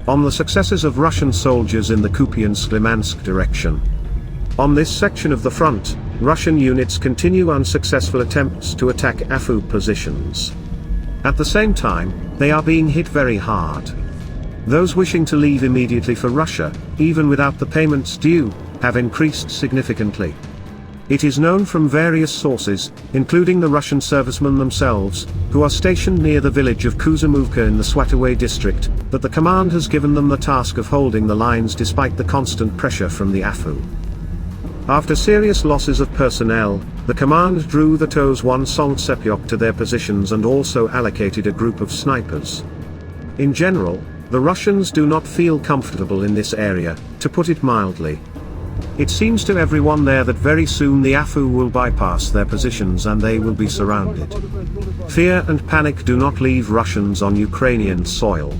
On the successes of Russian soldiers in the Kupiansk-Limansk direction. On this section of the front, Russian units continue unsuccessful attempts to attack AFU positions. At the same time, they are being hit very hard. Those wishing to leave immediately for Russia, even without the payments due, have increased significantly. It is known from various sources, including the Russian servicemen themselves, who are stationed near the village of Kuzamuvka in the Swatoway district, that the command has given them the task of holding the lines despite the constant pressure from the AFU. After serious losses of personnel, the command drew the TOS 1 Songtsepyok to their positions and also allocated a group of snipers. In general, the Russians do not feel comfortable in this area, to put it mildly. It seems to everyone there that very soon the AFU will bypass their positions and they will be surrounded. Fear and panic do not leave Russians on Ukrainian soil.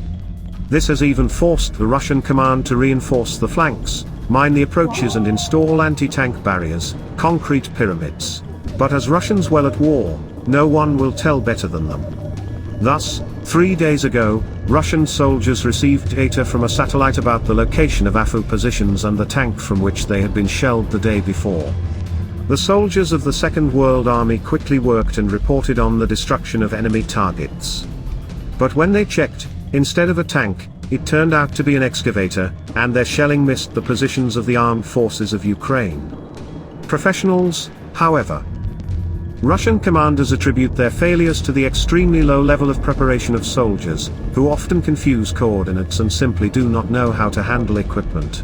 This has even forced the Russian command to reinforce the flanks, mine the approaches and install anti-tank barriers, concrete pyramids. But as Russians well at war, no one will tell better than them. Thus, 3 days ago, Russian soldiers received data from a satellite about the location of AFU positions and the tank from which they had been shelled the day before. The soldiers of the Second World Army quickly worked and reported on the destruction of enemy targets. But when they checked, instead of a tank, it turned out to be an excavator, and their shelling missed the positions of the armed forces of Ukraine. Professionals, however. Russian commanders attribute their failures to the extremely low level of preparation of soldiers, who often confuse coordinates and simply do not know how to handle equipment.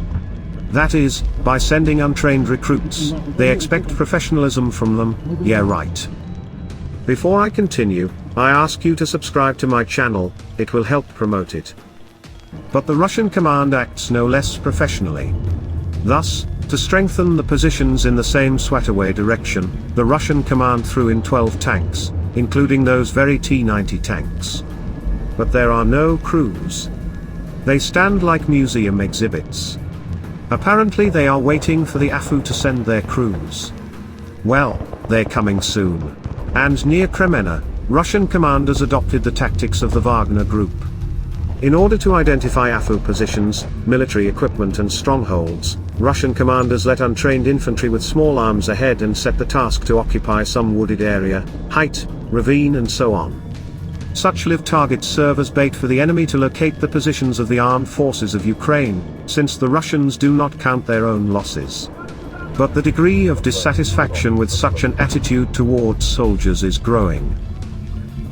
That is, by sending untrained recruits, they expect professionalism from them. Yeah, right. Before I continue, I ask you to subscribe to my channel, it will help promote it. But the Russian command acts no less professionally. Thus, to strengthen the positions in the same Swatoway direction, the Russian command threw in 12 tanks, including those very T-90 tanks. But there are no crews. They stand like museum exhibits. Apparently they are waiting for the AFU to send their crews. Well, they're coming soon. And near Kremenna, Russian commanders adopted the tactics of the Wagner Group. In order to identify AFU positions, military equipment and strongholds, Russian commanders let untrained infantry with small arms ahead and set the task to occupy some wooded area, height, ravine and so on. Such live targets serve as bait for the enemy to locate the positions of the armed forces of Ukraine, since the Russians do not count their own losses. But the degree of dissatisfaction with such an attitude towards soldiers is growing.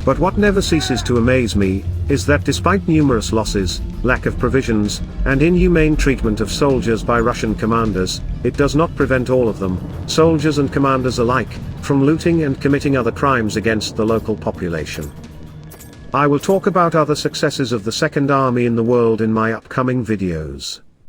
But what never ceases to amaze me, is that despite numerous losses, lack of provisions, and inhumane treatment of soldiers by Russian commanders, it does not prevent all of them, soldiers and commanders alike, from looting and committing other crimes against the local population. I will talk about other successes of the Second Army in the world in my upcoming videos.